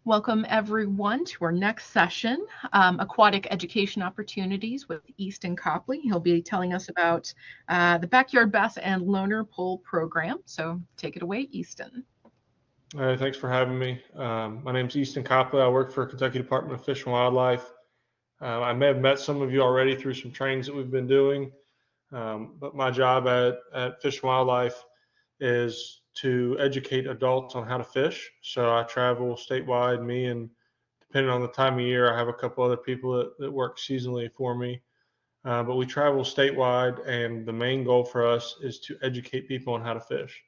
Welcome everyone to our next session, Aquatic Education Opportunities with Easton Copley. He'll be telling us about the Backyard Bass and Loner Pole program. So take it away, Easton. All right, thanks for having me. My name's Easton Copley. I work for Kentucky Department of Fish and Wildlife. I may have met some of you already through some trainings that we've been doing, but my job at Fish and Wildlife is to educate adults on how to fish. So I travel statewide, me and depending on the time of year, I have a couple other people that work seasonally for me. But we travel statewide, and the main goal for us is to educate people on how to fish.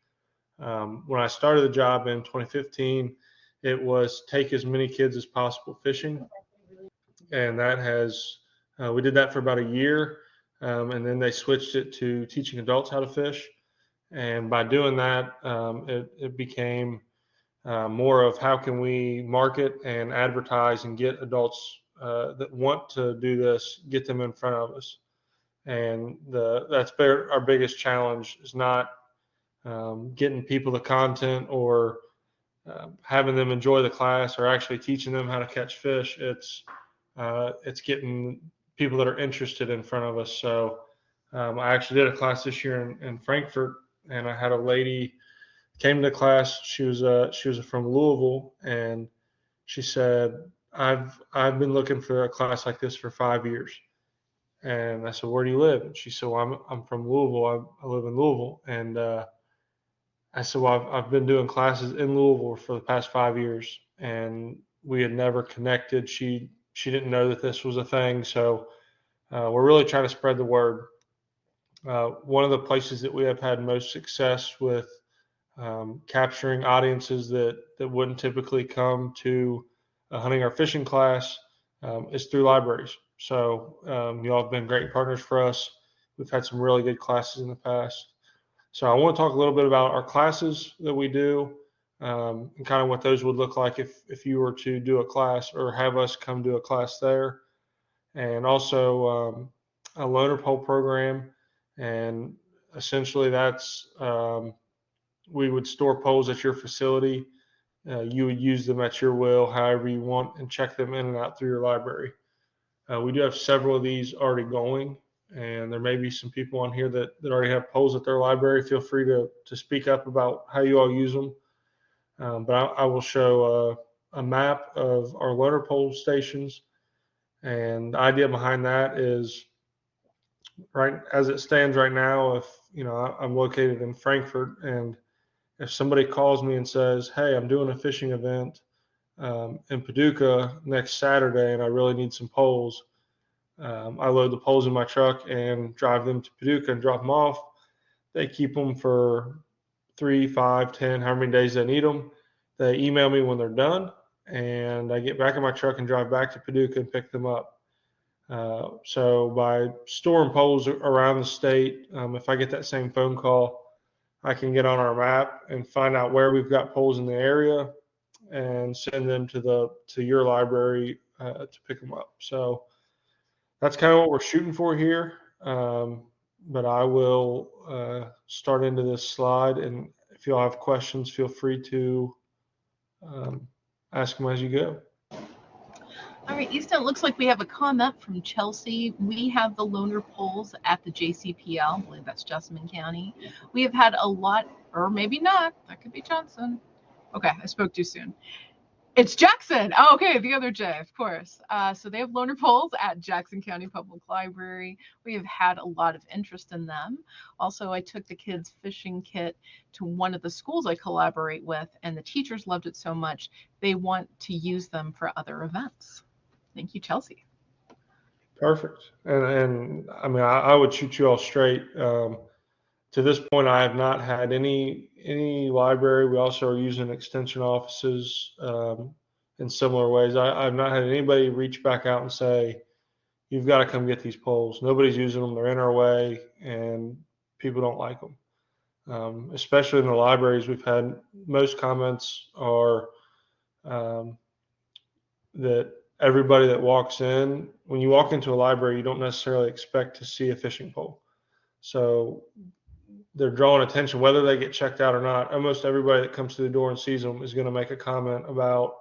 When I started the job in 2015, it was take as many kids as possible fishing, and we did that for about a year, and then they switched it to teaching adults how to fish. And by doing that, it became more of how can we market and advertise and get adults that want to do this, get them in front of us. And that's our biggest challenge is not getting people the content or having them enjoy the class or actually teaching them how to catch fish. It's getting people that are interested in front of us. So I actually did a class this year in Frankfurt, and I had a lady came to class. She was from Louisville, and she said, I've been looking for a class like this for 5 years. And I said, where do you live? And she said, well, I'm from Louisville. I live in Louisville. And I said, well, I've been doing classes in Louisville for the past 5 years, and we had never connected. She didn't know that this was a thing. So we're really trying to spread the word. One of the places that we have had most success with capturing audiences that wouldn't typically come to a hunting or fishing class is through libraries. So you all have been great partners for us. We've had some really good classes in the past. So I want to talk a little bit about our classes that we do and kind of what those would look like if you were to do a class or have us come do a class there. And also a loaner pole program. And essentially that's we would store poles at your facility. You would use them at your will, however you want, and check them in and out through your library. We do have several of these already going, and there may be some people on here that already have poles at their library. Feel free to speak up about how you all use them. But I will show a map of our loaner pole stations, and the idea behind that is right as it stands right now. If I'm located in Frankfurt, and if somebody calls me and says, "Hey, I'm doing a fishing event in Paducah next Saturday, and I really need some poles," I load the poles in my truck and drive them to Paducah and drop them off. They keep them for 3, 5, 10, however many days they need them. They email me when they're done, and I get back in my truck and drive back to Paducah and pick them up. So by storing poles around the state, if I get that same phone call, I can get on our map and find out where we've got poles in the area and send them to your library to pick them up. So that's kind of what we're shooting for here. But I will start into this slide, and if you all have questions, feel free to ask them as you go. All right, Easton, it looks like we have a comment from Chelsea. We have the loaner poles at the JCPL. I believe that's Jessamine County. We have had a lot, or maybe not. That could be Johnson. Okay, I spoke too soon. It's Jackson. Oh, okay, the other J, of course. So they have loaner poles at Jackson County Public Library. We have had a lot of interest in them. Also, I took the kids' fishing kit to one of the schools I collaborate with, and the teachers loved it so much, they want to use them for other events. Thank you, Chelsea. Perfect. And I mean, I would shoot you all straight. To this point, I have not had any library. We also are using extension offices in similar ways. I've not had anybody reach back out and say, "You've got to come get these poles." Nobody's using them. They're in our way, and people don't like them. Especially in the libraries, we've had most comments are that everybody that walks in, when you walk into a library, you don't necessarily expect to see a fishing pole. So they're drawing attention, whether they get checked out or not. Almost everybody that comes to the door and sees them is going to make a comment about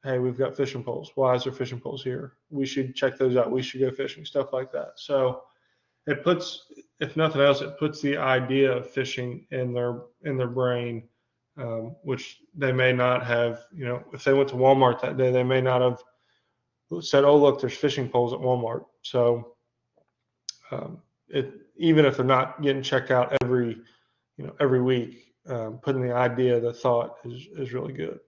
hey, we've got fishing poles. Why is there fishing poles here? We should check those out. We should go fishing, stuff like that. So it puts, if nothing else, it puts the idea of fishing in their brain, which they may not have. If they went to Walmart that day, they may not have said, "Oh, look, there's fishing poles at Walmart." So even if they're not getting checked out every week, putting the idea, the thought is really good.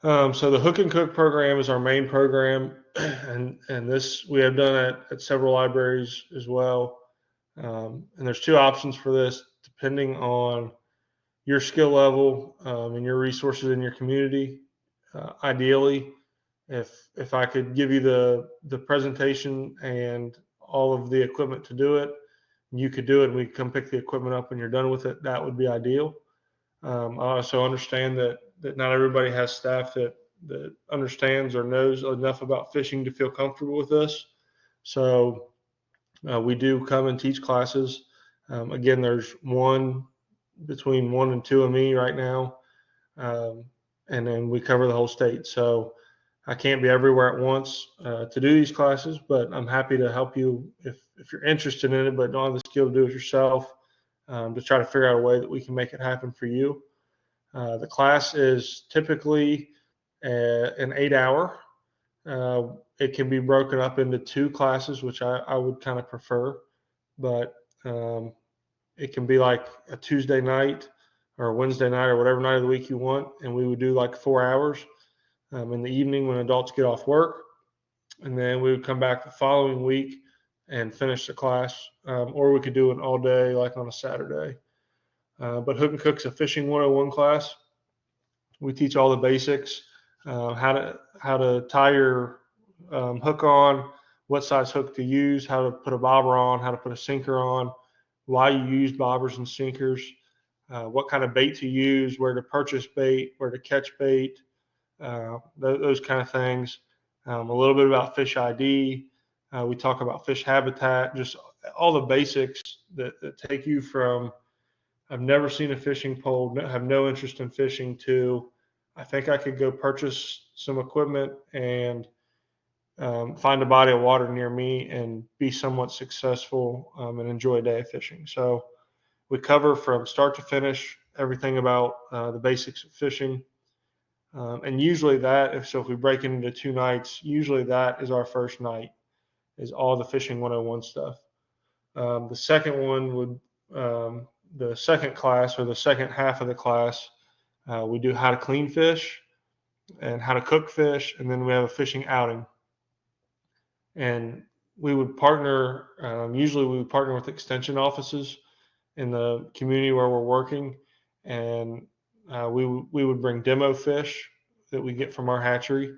So the Hook and Cook program is our main program, and this we have done at several libraries as well. And there's two options for this, depending on your skill level and your resources in your community. Ideally, if I could give you the presentation and all of the equipment to do it, you could do it, and we come pick the equipment up when you're done with it. That would be ideal. I also understand that not everybody has staff that understands or knows enough about fishing to feel comfortable with this. So we do come and teach classes. Again, there's between one and two of me right now, and then we cover the whole state. So I can't be everywhere at once to do these classes, but I'm happy to help you if you're interested in it, but don't have the skill to do it yourself, to try to figure out a way that we can make it happen for you. The class is typically an 8 hour. It can be broken up into two classes, which I would kind of prefer, but it can be like a Tuesday night or a Wednesday night or whatever night of the week you want, and we would do like 4 hours in the evening when adults get off work, and then we would come back the following week and finish the class, or we could do it all day like on a Saturday. But Hook and Cook's a fishing 101 class. We teach all the basics, how to tie your hook on, what size hook to use, how to put a bobber on, how to put a sinker on, why you use bobbers and sinkers, what kind of bait to use, where to purchase bait, where to catch bait, those kind of things. A little bit about fish ID. We talk about fish habitat, just all the basics that take you from I've never seen a fishing pole, have no interest in fishing, to I think I could go purchase some equipment and find a body of water near me and be somewhat successful and enjoy a day of fishing. So we cover from start to finish everything about the basics of fishing. And usually if we break it into 2 nights, usually that is our first night, is all the fishing 101 stuff. The second one would, the second class, or the second half of the class, we do how to clean fish and how to cook fish, and then we have a fishing outing. And we would partner, usually we would partner with extension offices in the community where we're working, and we would bring demo fish that we get from our hatchery.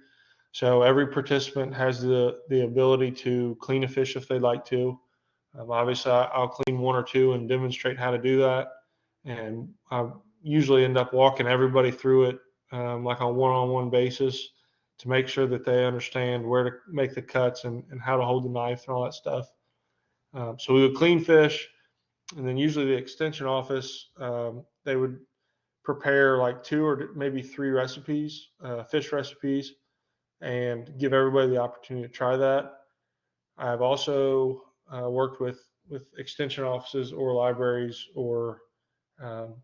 So every participant has the ability to clean a fish if they'd like to. Obviously, I'll clean one or two and demonstrate how to do that. And I usually end up walking everybody through it like on one-on-one basis to make sure that they understand where to make the cuts and how to hold the knife and all that stuff. So we would clean fish, and then usually the extension office, they would prepare like 2 or maybe 3 recipes, fish recipes, and give everybody the opportunity to try that. I've also worked with extension offices or libraries or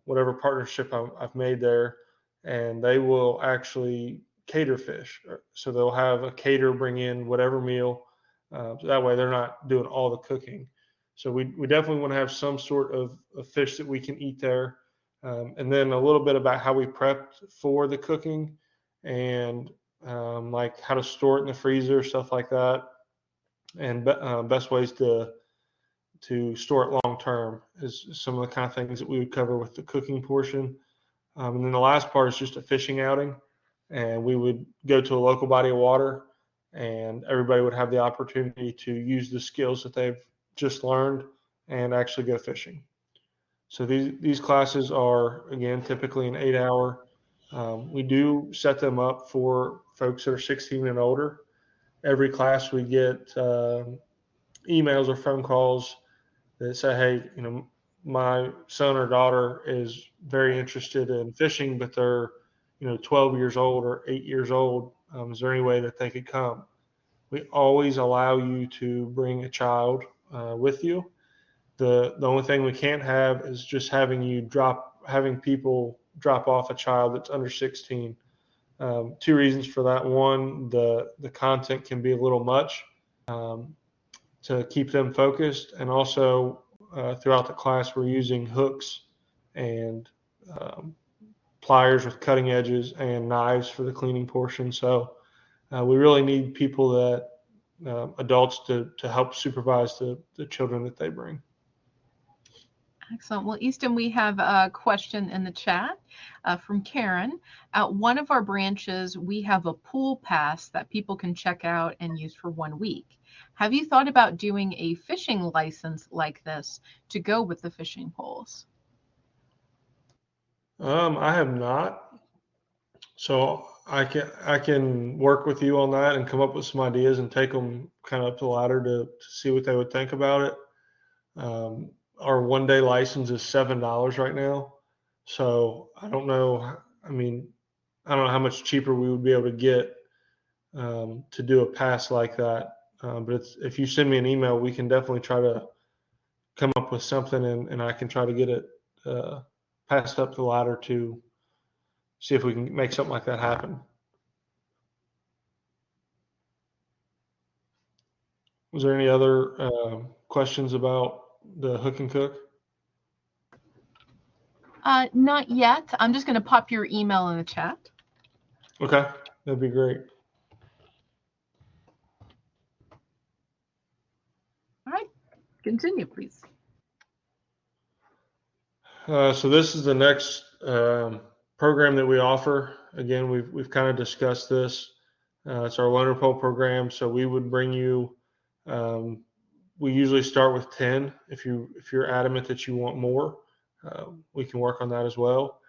whatever partnership I've made there, and they will actually cater fish. So they'll have a caterer bring in whatever meal. So that way they're not doing all the cooking. So we definitely want to have some sort of fish that we can eat there. And then a little bit about how we prepped for the cooking and like how to store it in the freezer, stuff like that, and best ways to store it long term is some of the kind of things that we would cover with the cooking portion. And then the last part is just a fishing outing, and we would go to a local body of water, and everybody would have the opportunity to use the skills that they've just learned and actually go fishing. So these classes are, again, typically an 8 hour. We do set them up for folks that are 16 and older. Every class we get emails or phone calls that say, hey, my son or daughter is very interested in fishing, but they're 12 years old or 8 years old. Is there any way that they could come? We always allow you to bring a child with you. The only thing we can't have is just having people drop off a child that's under 16. Two reasons for that. One, the content can be a little much to keep them focused, and also throughout the class we're using hooks and pliers with cutting edges and knives for the cleaning portion. So we really need people that adults to help supervise the children that they bring. Excellent. Well, Easton, we have a question in the chat from Karen. At one of our branches, we have a pool pass that people can check out and use for 1 week. Have you thought about doing a fishing license like this to go with the fishing poles? I have not. So I can work with you on that and come up with some ideas and take them kind of up the ladder to see what they would think about it. Our 1-day license is $7 right now. So I don't know. I mean, I don't know how much cheaper we would be able to get to do a pass like that. But if you send me an email, we can definitely try to come up with something, and I can try to get it passed up the ladder to see if we can make something like that happen. Was there any other questions about the hook and cook? Not yet. I'm just going to pop your email in the chat. Okay, that'd be great. All right, continue, please. So this is the next program that we offer. Again, we've kind of discussed this. It's our loaner pole program. So we would bring you. We usually start with 10. If you're adamant that you want more, we can work on that as well.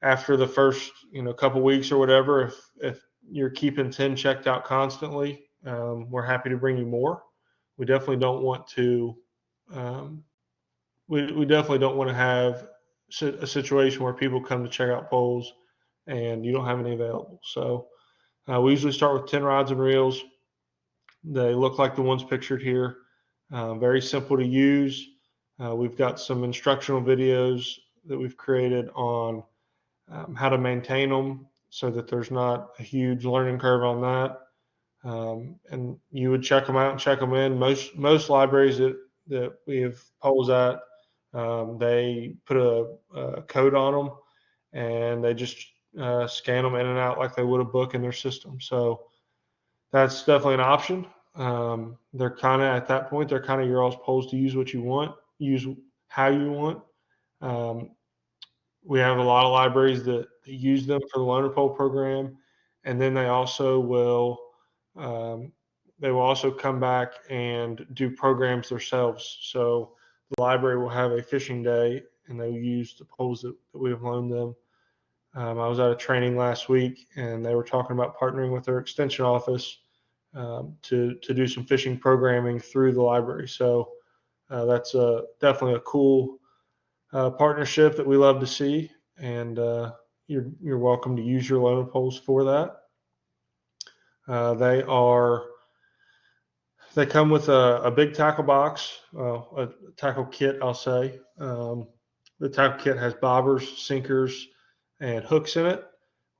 After the first couple weeks or whatever, if you're keeping 10 checked out constantly, we're happy to bring you more. We definitely don't want to. We definitely don't want to have a situation where people come to check out poles and you don't have any available. So we usually start with 10 rods and reels. They look like the ones pictured here. Very simple to use. We've got some instructional videos that we've created on how to maintain them so that there's not a huge learning curve on that. And you would check them out and check them in. Most libraries that we have poles at, they put a code on them and they just scan them in and out like they would a book in their system. So that's definitely an option. They're kind of at that point, they're kind of your all's poles to use what you want, use how you want. We have a lot of libraries that use them for the loaner pole program, and then they also will come back and do programs themselves. So the library will have a fishing day, and they will use the poles that we have loaned them. I was at a training last week, and they were talking about partnering with their extension office to do some fishing programming through the library. So that's definitely a cool partnership that we love to see, and you're welcome to use your loaner poles for that. They come with a big tackle box, a tackle kit, I'll say. The tackle kit has bobbers, sinkers, and hooks in it.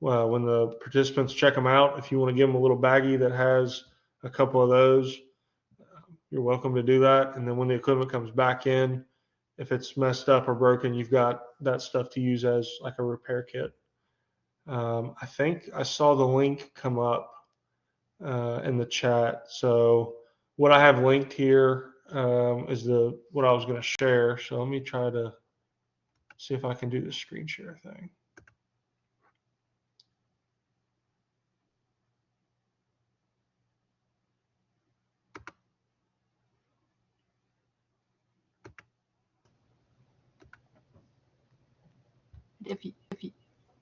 Well, when the participants check them out, if you want to give them a little baggie that has a couple of those, you're welcome to do that. And then when the equipment comes back in, if it's messed up or broken, you've got that stuff to use as like a repair kit. I think I saw the link come up in the chat. So what I have linked here is what I was going to share. So let me try to see if I can do the screen share thing.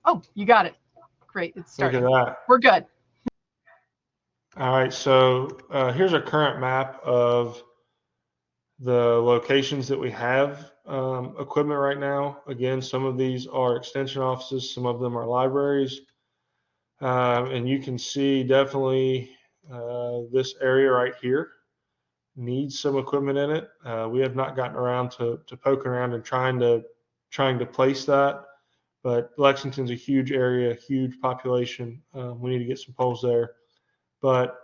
Oh, you got it. Great, it's starting. Look at that. We're good. All right, so here's a current map of the locations that we have equipment right now. Again, some of these are extension offices, some of them are libraries. And you can see definitely this area right here needs some equipment in it. We have not gotten around to poking around and trying to place that, but Lexington's a huge area, huge population. We need to get some poles there. But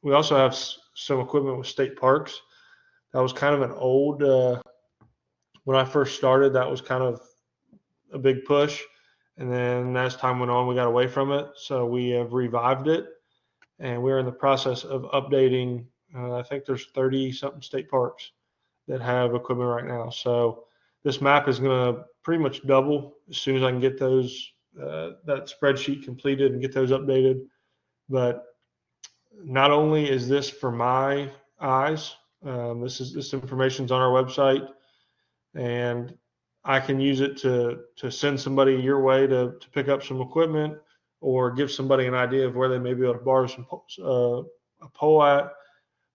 we also have some equipment with state parks. That was kind of an old, when I first started, that was kind of a big push. And then as time went on, we got away from it. So we have revived it. And we're in the process of updating. I think there's 30 something state parks that have equipment right now. So this map is going to pretty much double as soon as I can get those, that spreadsheet completed and get those updated. But not only is this for my eyes, this information is on our website, and I can use it to send somebody your way to pick up some equipment or give somebody an idea of where they may be able to borrow some a pole at.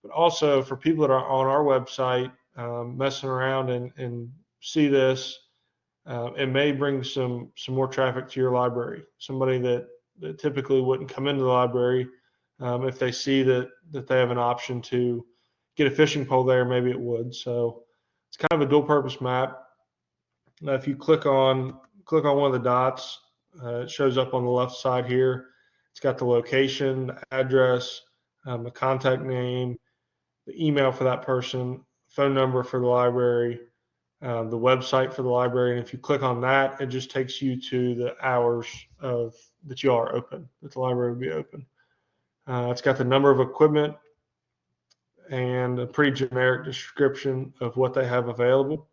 But also for people that are on our website messing around and see this, it may bring some more traffic to your library. Somebody that typically wouldn't come into the library, if they see that they have an option to get a fishing pole there, maybe it would. So it's kind of a dual purpose map. Now, if you click on one of the dots, it shows up on the left side here. It's got the location, the address, the contact name, the email for that person, phone number for the library, the website for the library. And if you click on that, it just takes you to the hours that you are open, that the library will be open. It's got the number of equipment and a pretty generic description of what they have available.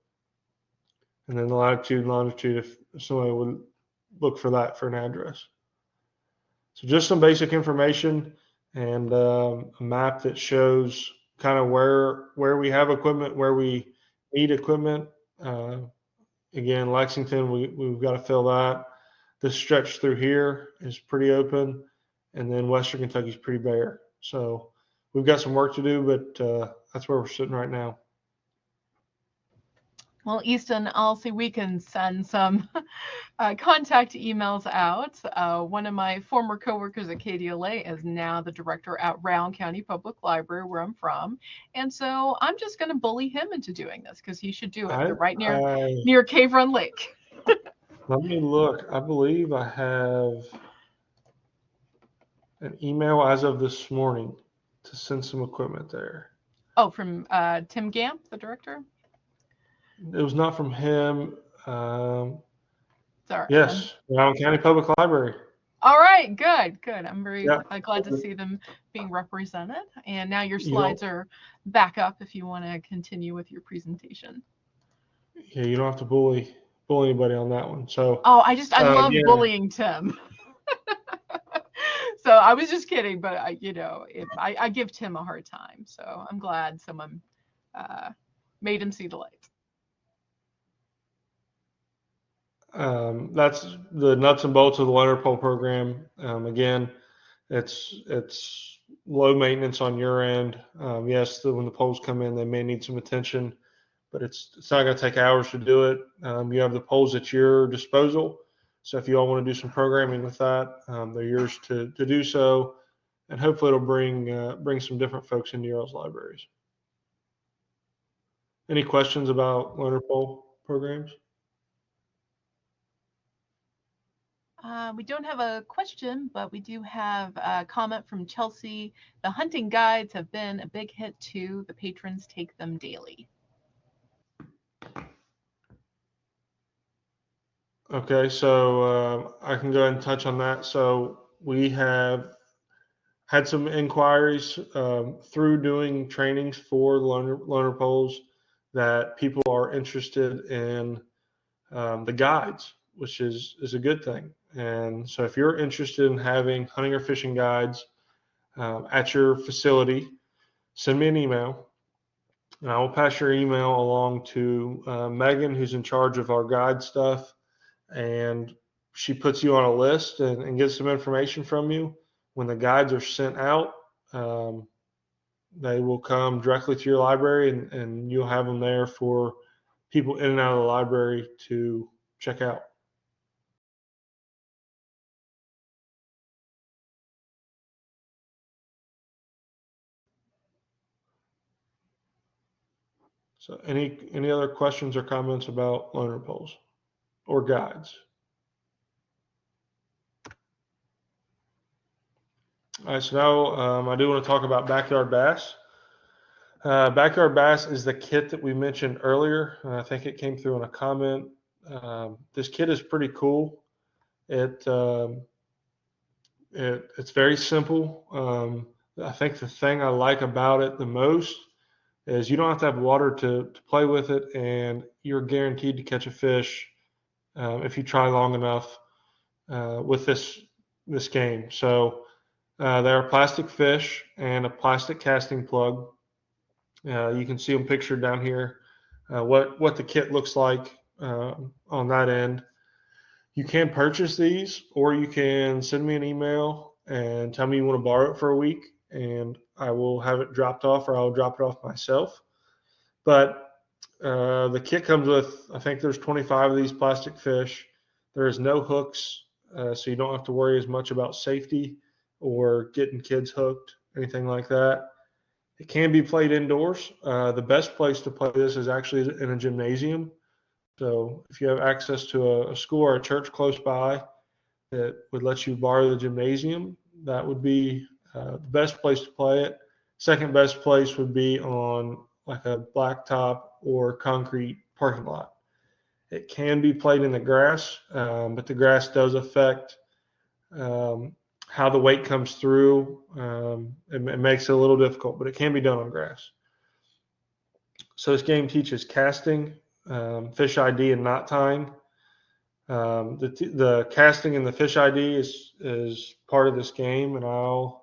And then the latitude and longitude if somebody would look for that for an address. So just some basic information and a map that shows kind of where we have equipment, where we need equipment. Again, Lexington, we've got to fill that. This stretch through here is pretty open, and then Western Kentucky is pretty bare. So we've got some work to do, but that's where we're sitting right now. Well, Easton, I'll see we can send some contact emails out. One of my former coworkers at KDLA is now the director at Round County Public Library, where I'm from. And so I'm just going to bully him into doing this because he should do it. They're right near Cave Run Lake. Let me look. I believe I have an email as of this morning to send some equipment there. Oh, from Tim Gamp, the director? It was not from him. Sorry. Yes, Round County Public Library. All right, good. I'm very glad to see them being represented. And now your slides are back up if you want to continue with your presentation. Yeah, you don't have to bully anybody on that one. So. Oh, I love bullying Tim. So I was just kidding, but I give Tim a hard time. So I'm glad someone made him see the light. That's the nuts and bolts of the loaner pole program. Again, it's low maintenance on your end. Yes, when the poles come in, they may need some attention, but it's not going to take hours to do it. You have the poles at your disposal. So if you all want to do some programming with that, they're yours to do so. And hopefully it'll bring some different folks into your all's libraries. Any questions about loaner pole programs? We don't have a question, but we do have a comment from Chelsea. The hunting guides have been a big hit too. The patrons take them daily. Okay, so I can go ahead and touch on that. So we have had some inquiries through doing trainings for loaner poles that people are interested in the guides, which is a good thing. And so if you're interested in having hunting or fishing guides at your facility, send me an email, and I will pass your email along to Megan, who's in charge of our guide stuff, and she puts you on a list and gets some information from you. When the guides are sent out, they will come directly to your library, and you'll have them there for people in and out of the library to check out. So any other questions or comments about loaner poles or guides? All right, so now I do want to talk about Backyard Bass. Backyard Bass is the kit that we mentioned earlier. I think it came through in a comment. This kit is pretty cool. It's very simple. I think the thing I like about it the most is you don't have to have water to play with it, and you're guaranteed to catch a fish if you try long enough with this game. So there are plastic fish and a plastic casting plug. You can see them pictured down here. What the kit looks like on that end. You can purchase these, or you can send me an email and tell me you want to borrow it for a week, and I will have it dropped off, or I'll drop it off myself. But the kit comes with, I think there's 25 of these plastic fish. There's no hooks, so you don't have to worry as much about safety or getting kids hooked, anything like that. It can be played indoors. The best place to play this is actually in a gymnasium. So if you have access to a school or a church close by that would let you borrow the gymnasium, that would be the best place to play it. Second best place would be on like a blacktop or concrete parking lot. It can be played in the grass, but the grass does affect how the weight comes through. It makes it a little difficult, but it can be done on grass. So this game teaches casting, fish ID, and knot tying. The casting and the fish ID is part of this game, and I'll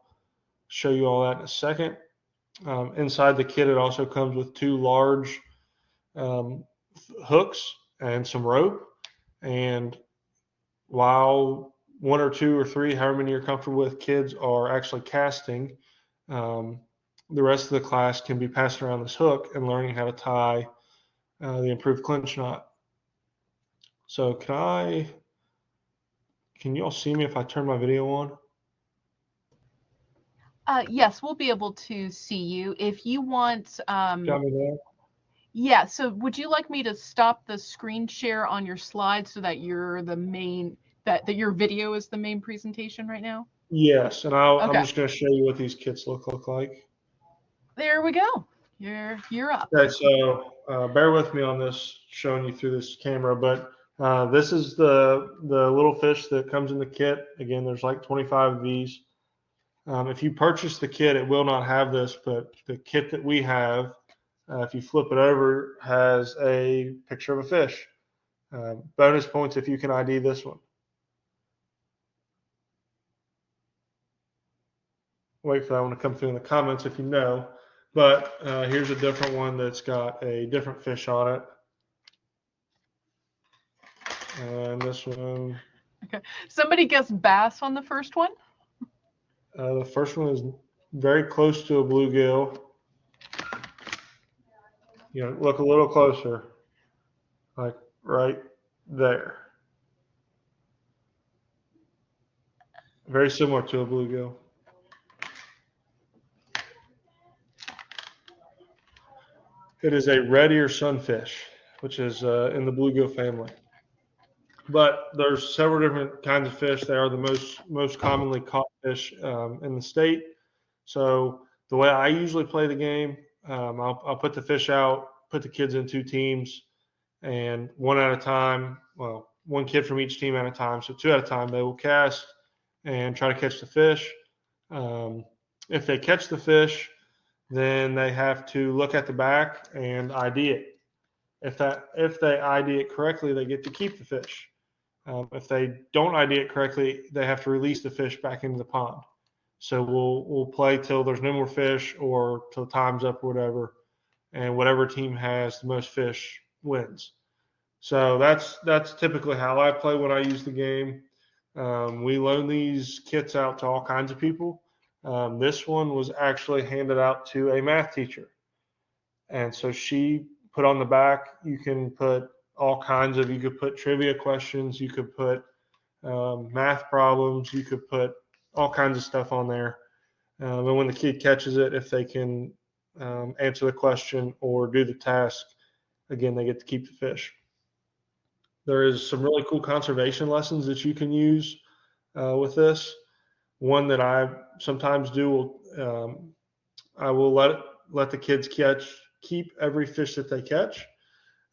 show you all that in a second. Inside the kit, it also comes with 2 large hooks and some rope. And while 1 or 2 or 3, however many you're comfortable with, kids are actually casting, the rest of the class can be passing around this hook and learning how to tie the improved clinch knot. So can you all see me if I turn my video on? Yes, we'll be able to see you. If you want, Got me there? yeah, so would you like me to stop the screen share on your slide so that you're the main, that your video is the main presentation right now? Yes, and I'm Okay, just going to show you what these kits look like. there we go. You're up. Okay, so bear with me on this, showing you through this camera, but this is the little fish that comes in the kit. Again, there's like 25 of these. If you purchase the kit, it will not have this, but the kit that we have, if you flip it over, has a picture of a fish. Bonus points if you can ID this one. Wait for that one to come through in the comments if you know. But here's a different one that's got a different fish on it. And this one. Okay. Somebody guessed bass on the first one? The first one is very close to a bluegill. You know, look a little closer, like right there. Very similar to a bluegill. It is a red ear sunfish, which is in the bluegill family. But there's several different kinds of fish. They are the most commonly caught fish in the state. So the way I usually play the game, I'll put the fish out, put the kids in 2 teams, and one at a time. Well, 1 kid from each team at a time. So 2 at a time, they will cast and try to catch the fish. If they catch the fish, then they have to look at the back and ID it. If they ID it correctly, they get to keep the fish. If they don't ID it correctly, they have to release the fish back into the pond. So we'll play till there's no more fish or till time's up or whatever, and whatever team has the most fish wins. So that's typically how I play when I use the game. We loan these kits out to all kinds of people. This one was actually handed out to a math teacher, and so she put on the back. You can put all kinds of, you could put trivia questions, you could put math problems, you could put all kinds of stuff on there. And when the kid catches it, if they can answer the question or do the task, again, they get to keep the fish. There is some really cool conservation lessons that you can use with this. One that I sometimes do, I will let the kids keep every fish that they catch.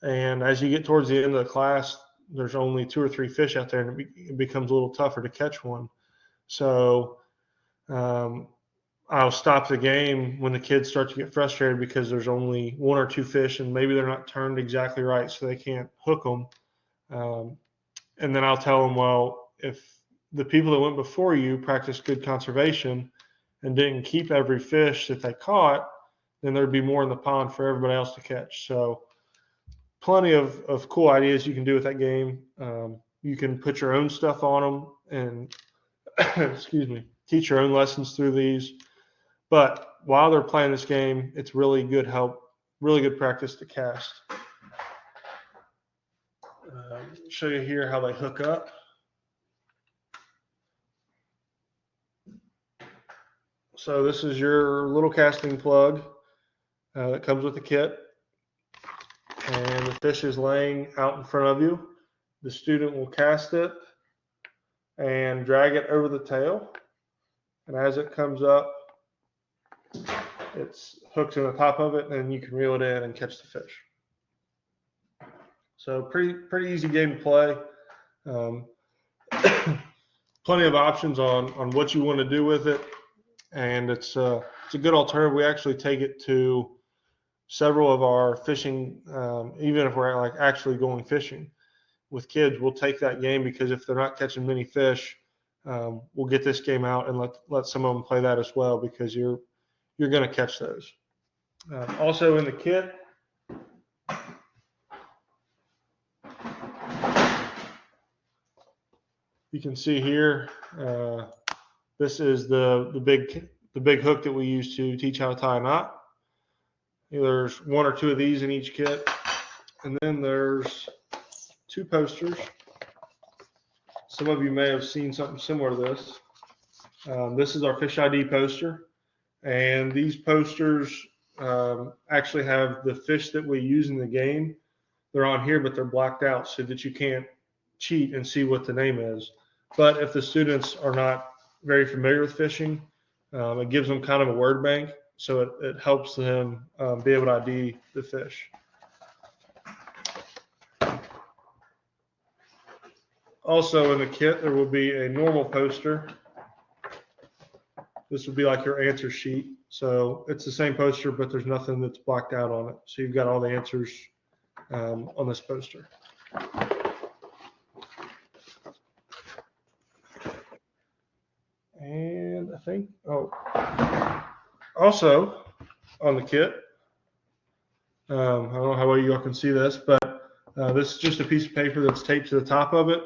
And as you get towards the end of the class, there's only 2 or 3 fish out there, and it becomes a little tougher to catch one. So I'll stop the game when the kids start to get frustrated because there's only 1 or 2 fish, and maybe they're not turned exactly right, so they can't hook them. And then I'll tell them, well, if the people that went before you practiced good conservation and didn't keep every fish that they caught, then there'd be more in the pond for everybody else to catch. So plenty of cool ideas you can do with that game. You can put your own stuff on them and excuse me, teach your own lessons through these. But while they're playing this game, it's really good practice to cast. Show you here how they hook up. So this is your little casting plug that comes with the kit. And the fish is laying out in front of you. The student will cast it and drag it over the tail. And as it comes up, it's hooked in the top of it, and you can reel it in and catch the fish. So pretty easy game to play. Plenty of options on what you want to do with it, and it's a good alternative. We actually take it to several of our fishing, even if we're like actually going fishing with kids, we'll take that game because if they're not catching many fish, we'll get this game out and let some of them play that as well because you're going to catch those. Also in the kit, you can see here, this is the big hook that we use to teach how to tie a knot. There's 1 or 2 of these in each kit, and then there's 2 posters. Some of you may have seen something similar to this. This is our Fish ID poster, and these posters actually have the fish that we use in the game. They're on here, but they're blacked out so that you can't cheat and see what the name is. But if the students are not very familiar with fishing, it gives them kind of a word bank, so it helps them be able to ID the fish. Also in the kit, there will be a normal poster. This would be like your answer sheet. So it's the same poster, but there's nothing that's blacked out on it. So you've got all the answers on this poster. And I think, also on the kit, I don't know how well you all can see this, but this is just a piece of paper that's taped to the top of it,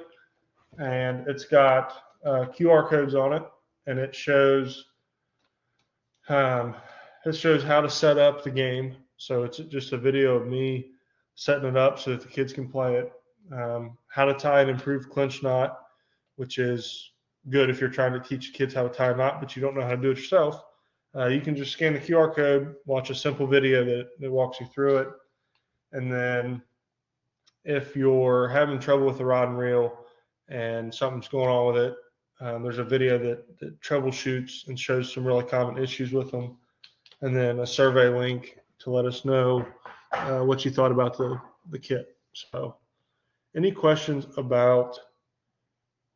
and it's got QR codes on it, and it shows how to set up the game. So it's just a video of me setting it up so that the kids can play it. How to tie an improved clinch knot, which is good if you're trying to teach kids how to tie a knot, but you don't know how to do it yourself. You can just scan the QR code, watch a simple video that walks you through it. And then if you're having trouble with the rod and reel and something's going on with it, there's a video that troubleshoots and shows some really common issues with them. And then a survey link to let us know what you thought about the kit. So any questions about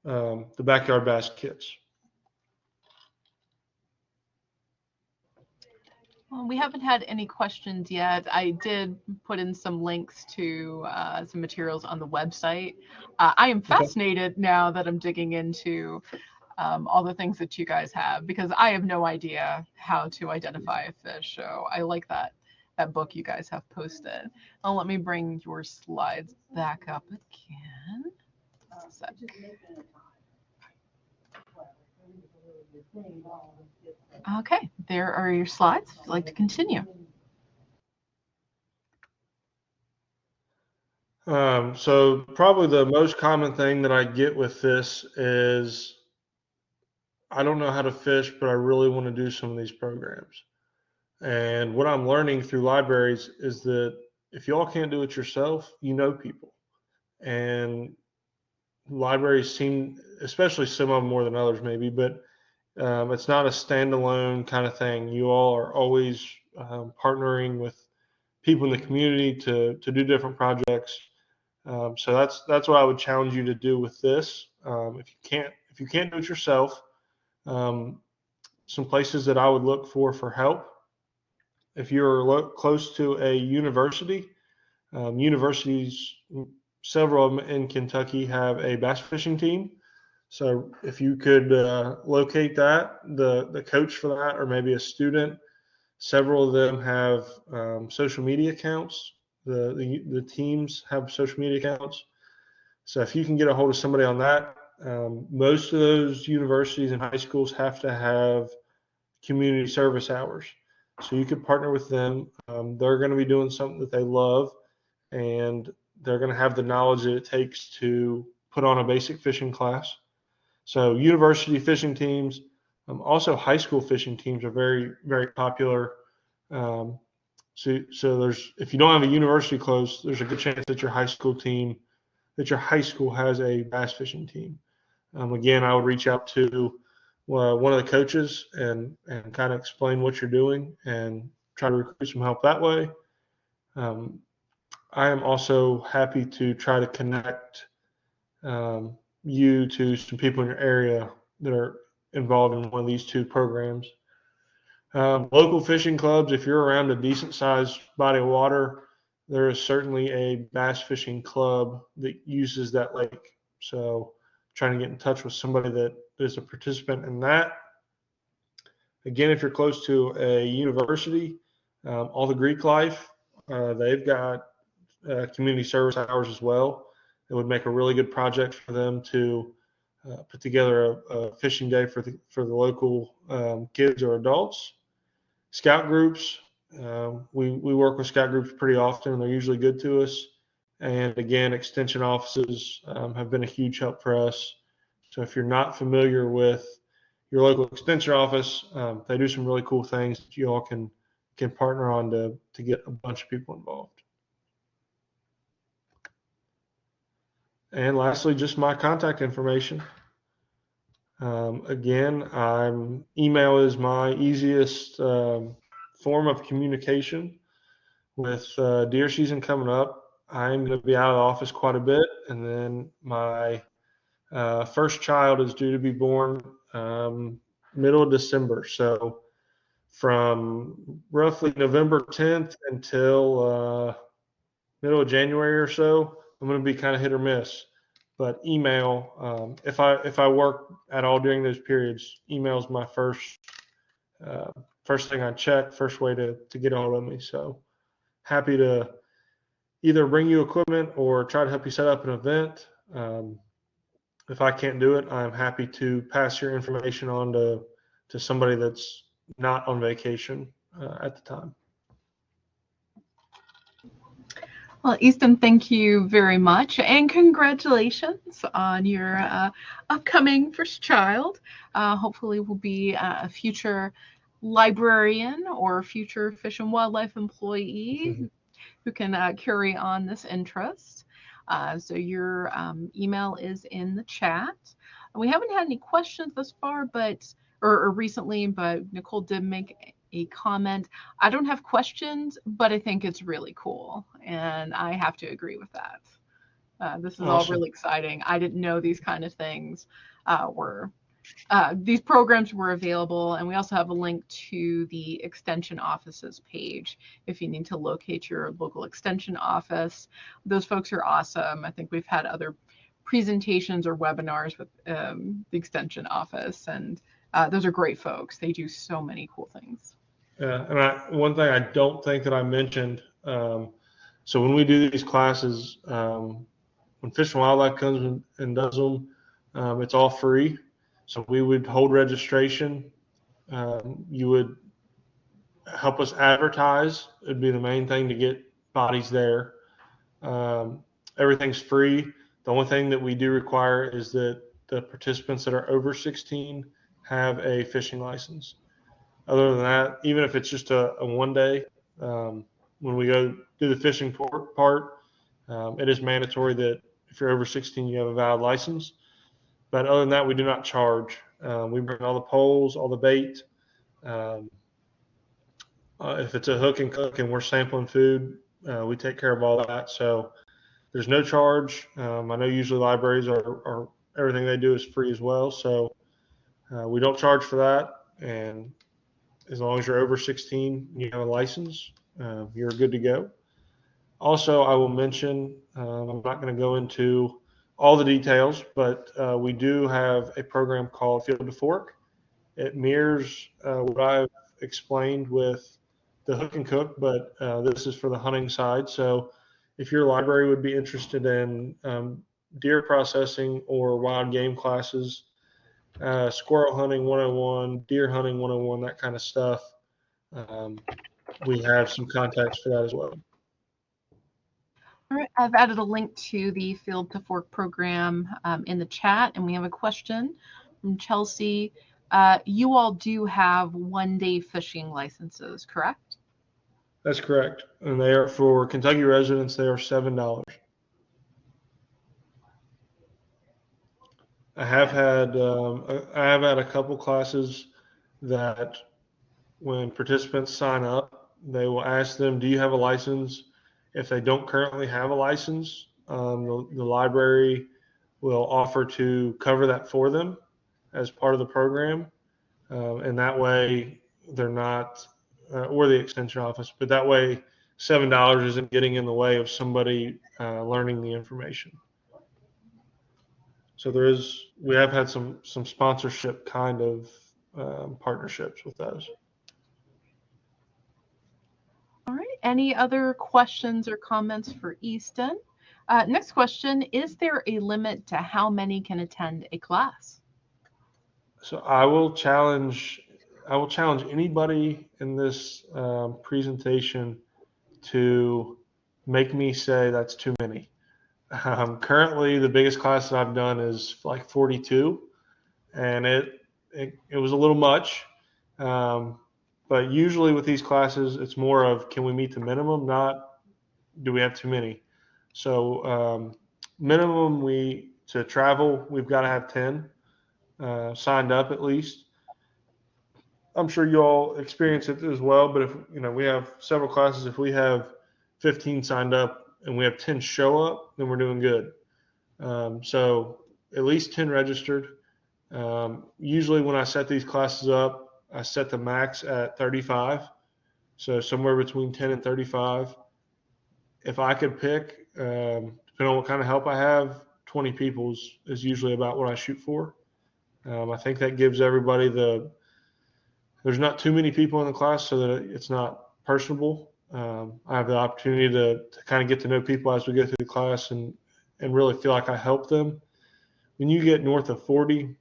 the backyard bass kits? Well, we haven't had any questions yet. I did put in some links to some materials on the website. I am fascinated now that I'm digging into all the things that you guys have, because I have no idea how to identify a fish. So I like that book you guys have posted. Oh, let me bring your slides back up again. Just a sec. Okay, there are your slides if you'd like to continue. So probably the most common thing that I get with this is I don't know how to fish, but I really want to do some of these programs. And what I'm learning through libraries is that if y'all can't do it yourself, you know people. And libraries seem, especially some of them more than others maybe, but it's not a standalone kind of thing. You all are always partnering with people in the community to do different projects. So that's what I would challenge you to do with this. If you can't do it yourself, um, some places that I would look for help. If you're close to a university, universities, several of them in Kentucky have a bass fishing team. So if you could locate that, the coach for that, or maybe a student, several of them have social media accounts. The teams have social media accounts. So if you can get a hold of somebody on that, most of those universities and high schools have to have community service hours. So you could partner with them. They're going to be doing something that they love, and they're going to have the knowledge that it takes to put on a basic fishing class. So university fishing teams, also high school fishing teams are very, very popular. Um, so there's, if you don't have a university close, there's a good chance that your high school has a bass fishing team. Again, I would reach out to one of the coaches and kind of explain what you're doing and try to recruit some help that way. Um, I am also happy to try to connect you to some people in your area that are involved in one of these two programs. Local fishing clubs, if you're around a decent sized body of water, there is certainly a bass fishing club that uses that lake. So trying to get in touch with somebody that is a participant in that. Again, if you're close to a university, all the Greek life, they've got community service hours as well. It would make a really good project for them to put together a fishing day for the local kids or adults. Scout groups, we work with scout groups pretty often, and they're usually good to us. And again, extension offices have been a huge help for us. So if you're not familiar with your local extension office, they do some really cool things that you all can partner on to get a bunch of people involved. And lastly, just my contact information. Again, email is my easiest form of communication. With deer season coming up, I'm going to be out of the office quite a bit, and then my first child is due to be born middle of December. So from roughly November 10th until middle of January or so, I'm going to be kind of hit or miss. But email, if I work at all during those periods, email is my first thing I check, first way to get a hold of me. So happy to either bring you equipment or try to help you set up an event. If I can't do it, I'm happy to pass your information on to somebody that's not on vacation at the time. Well, Easton, thank you very much, and congratulations on your upcoming first child. Hopefully, will be a future librarian or future Fish and Wildlife employee who can carry on this interest. So your email is in the chat. We haven't had any questions thus far, or recently, but Nicole did make a comment. I don't have questions, but I think it's really cool, and I have to agree with that. This is all really exciting. I didn't know these kind of things were these programs were available, and we also have a link to the extension offices page if you need to locate your local extension office. Those folks are awesome. I think we've had other presentations or webinars with the extension office, and those are great folks. They do so many cool things. Yeah, and one thing I don't think that I mentioned, so when we do these classes, when Fish and Wildlife comes and does them, it's all free. So we would hold registration. You would help us advertise. It'd be the main thing to get bodies there. Everything's free. The only thing that we do require is that the participants that are over 16 have a fishing license. Other than that, even if it's just a one day, when we go do the fishing part, it is mandatory that if you're over 16, you have a valid license. But other than that, we do not charge. We bring all the poles, all the bait. Um, if it's a hook and cook and we're sampling food, we take care of all that. So there's no charge. I know usually libraries are everything they do is free as well. So we don't charge for that. And as long as you're over 16 and you have a license, you're good to go. Also, I will mention, I'm not going to go into all the details, but we do have a program called Field to Fork. It mirrors what I've explained with the hook and cook, but this is for the hunting side. So if your library would be interested in deer processing or wild game classes, squirrel hunting 101, deer hunting 101, that kind of stuff, um, we have some contacts for that as well. All right, I've added a link to the Field to Fork program in the chat, and we have a question from Chelsea. You all do have one-day fishing licenses, correct? That's correct. And they are for Kentucky residents, they are $7. I have had a couple classes that when participants sign up, they will ask them, "Do you have a license?" If they don't currently have a license, the library will offer to cover that for them as part of the program, and that way they're not, or the extension office, but that way $7 isn't getting in the way of somebody learning the information. So we have had some sponsorship kind of partnerships with those. All right, any other questions or comments for Easton? Next question, is there a limit to how many can attend a class? So I will challenge anybody in this presentation to make me say that's too many. Currently, the biggest class that I've done is like 42, and it was a little much. But usually with these classes, it's more of can we meet the minimum, not do we have too many. So minimum to travel, we've got to have 10 signed up at least. I'm sure you all experience it as well, but if we have several classes, if we have 15 signed up and we have 10 show up, then we're doing good. So at least 10 registered. Usually when I set these classes up, I set the max at 35. So somewhere between 10 and 35. If I could pick, depending on what kind of help I have, 20 people is usually about what I shoot for. I think that gives everybody there's not too many people in the class so that it's not personable. I have the opportunity to kind of get to know people as we go through the class and really feel like I help them. When you get north of 40,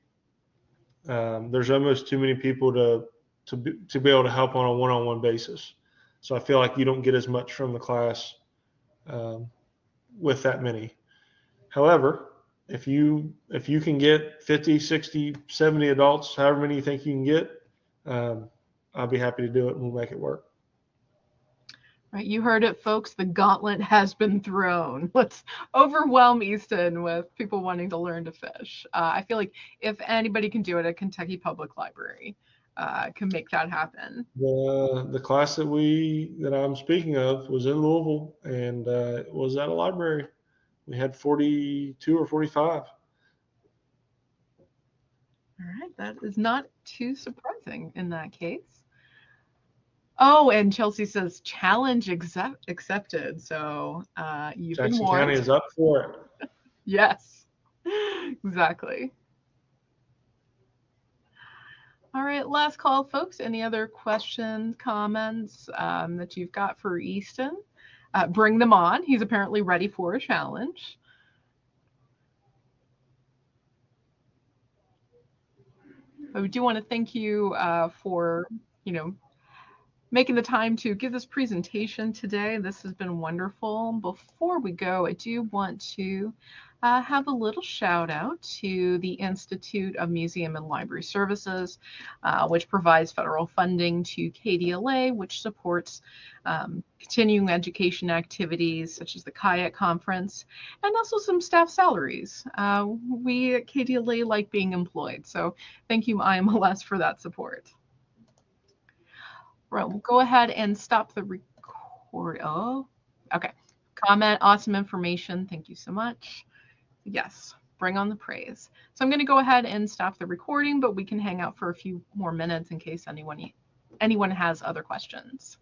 there's almost too many people to be able to help on a one-on-one basis. So I feel like you don't get as much from the class with that many. However, if you can get 50, 60, 70 adults, however many you think you can get, I'll be happy to do it and we'll make it work. Right, you heard it, folks. The gauntlet has been thrown. Let's overwhelm Easton with people wanting to learn to fish. I feel like if anybody can do it, a Kentucky Public Library can make that happen. The class that I'm speaking of was in Louisville, and it was at a library. We had 42 or 45. All right, that is not too surprising in that case. Oh, and Chelsea says challenge accepted. So you've been Jackson warned. County is up for it. Yes, exactly. All right, last call, folks. Any other questions, comments that you've got for Easton? Bring them on. He's apparently ready for a challenge. But we do want to thank you for, making the time to give this presentation today. This has been wonderful. Before we go, I do want to have a little shout out to the Institute of Museum and Library Services, which provides federal funding to KDLA, which supports continuing education activities such as the kayak conference and also some staff salaries. We at KDLA like being employed, so thank you IMLS for that support. Right, we'll go ahead and stop the record. Oh, okay. Comment, awesome information. Thank you so much. Yes, bring on the praise. So I'm going to go ahead and stop the recording, but we can hang out for a few more minutes in case anyone has other questions.